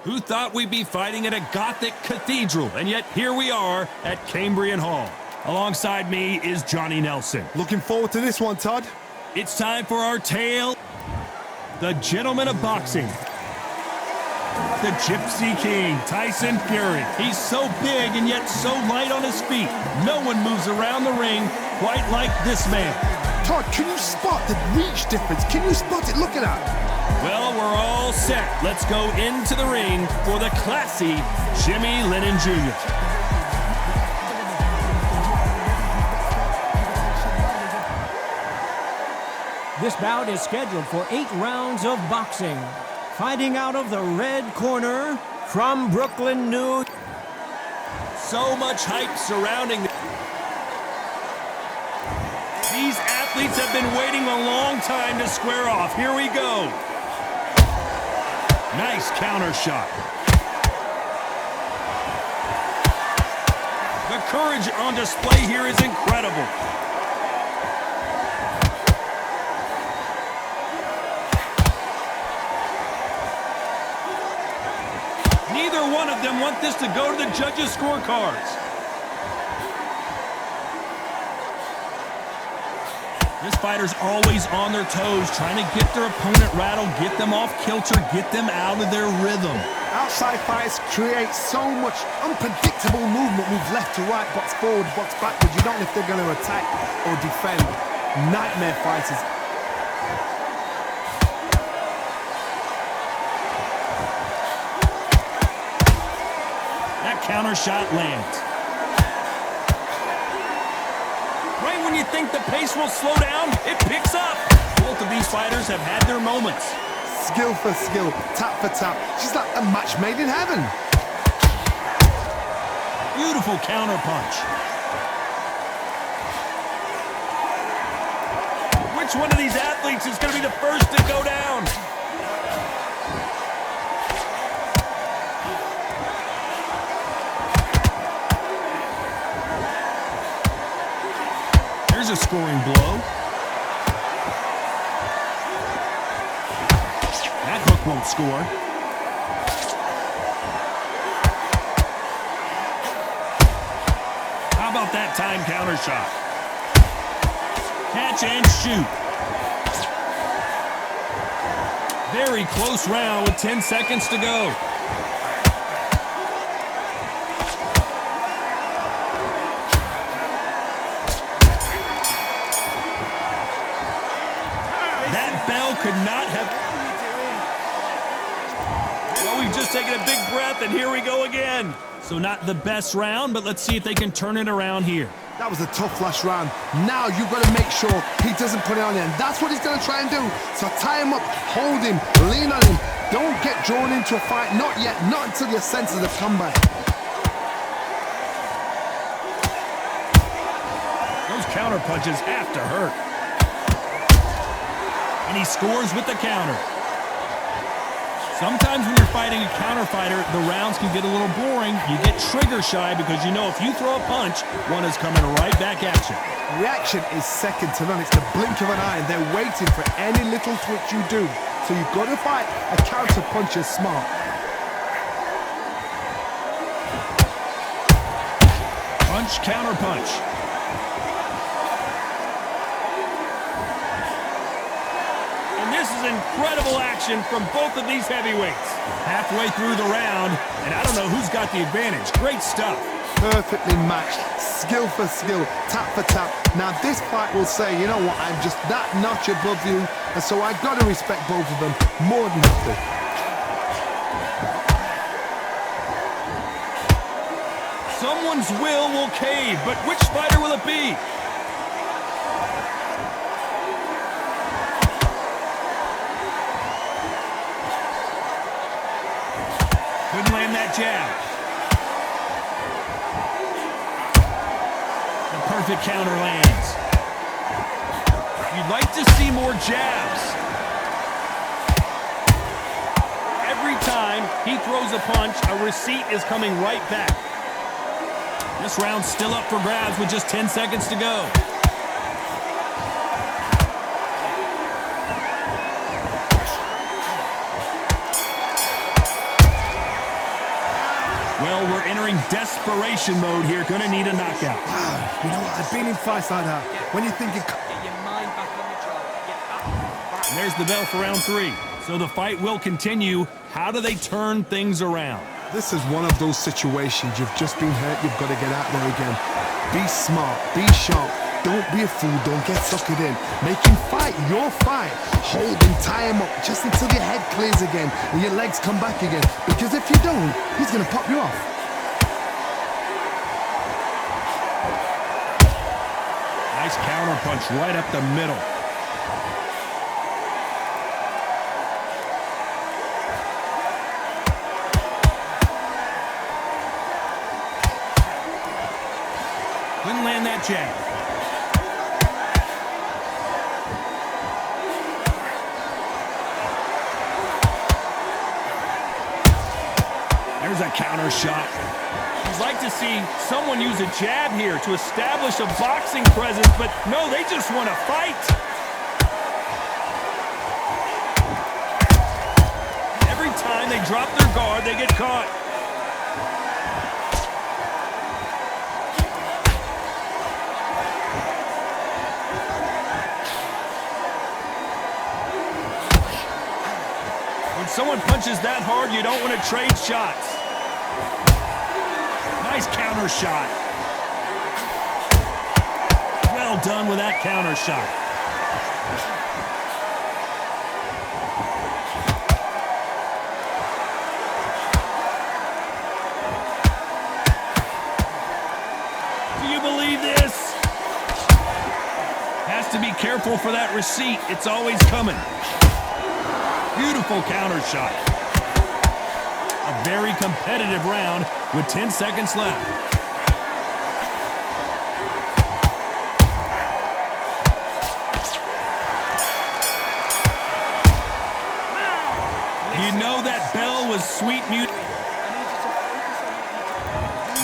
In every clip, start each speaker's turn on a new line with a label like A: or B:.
A: Who thought we'd be fighting at a Gothic cathedral? And yet here we are at Cambrian Hall. Alongside me is Johnny Nelson.
B: Looking forward to this one, Todd.
A: It's time for our tale. The gentleman of boxing. The Gypsy King, Tyson Fury. He's so big and yet so light on his feet. No one moves around the ring quite like this man.
B: Todd, can you spot the reach difference? Can you spot it? Look at that.
A: Well, we're all set. Let's go into the ring for the classy Jimmy Lennon Jr.
C: This bout is scheduled for 8 rounds of boxing. Fighting out of the red corner from Brooklyn, New York.
A: So much hype surrounding these athletes have been waiting a long time to square off. Here we go. Nice counter shot. The courage on display here is incredible. Neither one of them want this to go to the judges' scorecards. This fighter's always on their toes, trying to get their opponent rattled, get them off kilter, get them out of their rhythm.
B: Outside fights create so much unpredictable movement. Move left to right, box forward, box backwards. You don't know if they're going to attack or defend. Nightmare fighters.
A: That counter shot lands. Right when you think the pace will slow down, it picks up. Both of these fighters have had their moments.
B: Skill for skill, tap for tap. She's like a match made in heaven.
A: Beautiful counter punch. Which one of these athletes is going to be the first to go down? Here's a scoring blow. That hook won't score. How about that time counter shot? Catch and shoot. Very close round with 10 seconds to go. Could not have. Well, we've just taken a big breath, and here we go again. So not the best round, but let's see if they can turn it around here.
B: That was a tough last round. Now you've got to make sure he doesn't put it on there, and that's what he's going to try and do. So tie him up, hold him, lean on him. Don't get drawn into a fight. Not yet. Not until your senses have come back.
A: Those counter punches have to hurt. And he scores with the counter. Sometimes when you're fighting a counter fighter, the rounds can get a little boring. You get trigger shy because you know if you throw a punch, one is coming right back at you.
B: Reaction is second to none. It's the blink of an eye, and they're waiting for any little twitch you do. So you've got to fight a counter puncher smart.
A: Punch, counter punch. This is incredible action from both of these heavyweights. Halfway through the round, and I don't know who's got the advantage. Great stuff.
B: Perfectly matched, skill for skill, tap for tap. Now this fight will say, you know what, I'm just that notch above you, and so I've got to respect both of them more than nothing.
A: Someone's will cave, but which fighter will it be? Couldn't land that jab. The perfect counter lands. You'd like to see more jabs. Every time he throws a punch, a receipt is coming right back. This round's still up for grabs with just 10 seconds to go. entering desperation mode here. Going to need a knockout.
B: You know what? I've been in fights like that. When you think you...
D: Get your mind back on the job. Get back.
A: And there's the bell for round 3. So the fight will continue. How do they turn things around?
B: This is one of those situations. You've just been hurt. You've got to get out there again. Be smart. Be sharp. Don't be a fool. Don't get suckered in. Make him fight your fight. Hold him, tie him up just until your head clears again and your legs come back again. Because if you don't, he's going to pop you off.
A: Nice counter punch right up the middle. Couldn't land that jab. There's a counter shot. You'd like to see someone use a jab here to establish a boxing presence, but no, they just want to fight. Every time they drop their guard, they get caught. When someone punches that hard, you don't want to trade shots. Nice counter shot. Well done with that counter shot. Do you believe this? Has to be careful for that receipt. It's always coming. Beautiful counter shot. A very competitive round with 10 seconds left. You know that bell was sweet music.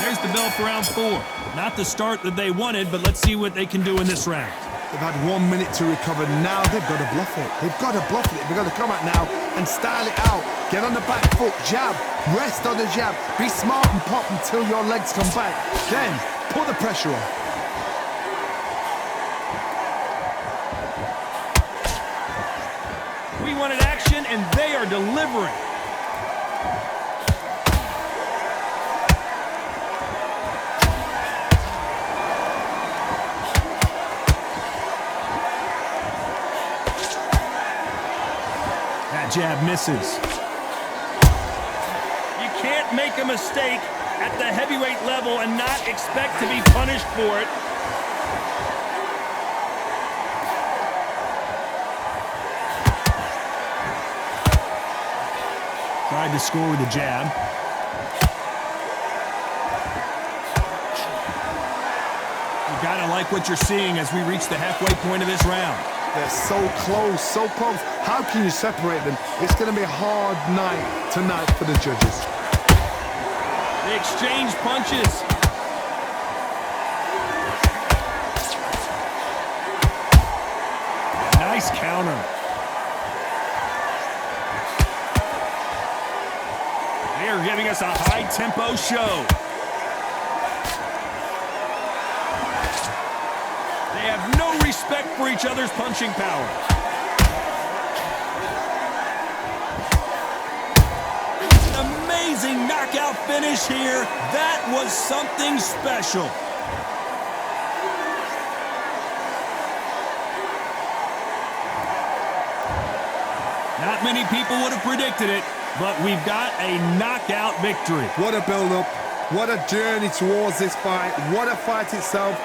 A: There's the bell for round 4. Not the start that they wanted, but let's see what they can do in this round.
B: They've had 1 minute to recover. Now they've got to bluff it. They've got to bluff it. They've got to come out now and style it out. Get on the back foot, jab, rest on the jab. Be smart and pop until your legs come back. Then put the pressure on.
A: We wanted action, and they are delivering. That jab misses. You can't make a mistake at the heavyweight level and not expect to be punished for it. Tried to score with a jab. You gotta like what you're seeing as we reach the halfway point of this round.
B: They're so close, so close. How can you separate them? It's going to be a hard night tonight for the judges.
A: They exchange punches. Nice counter. They are giving us a high-tempo show. They have no respect for each other's punching power. An amazing knockout finish here. That was something special. Not many people would have predicted it, but we've got a knockout victory.
B: What a build-up. What a journey towards this fight. What a fight itself.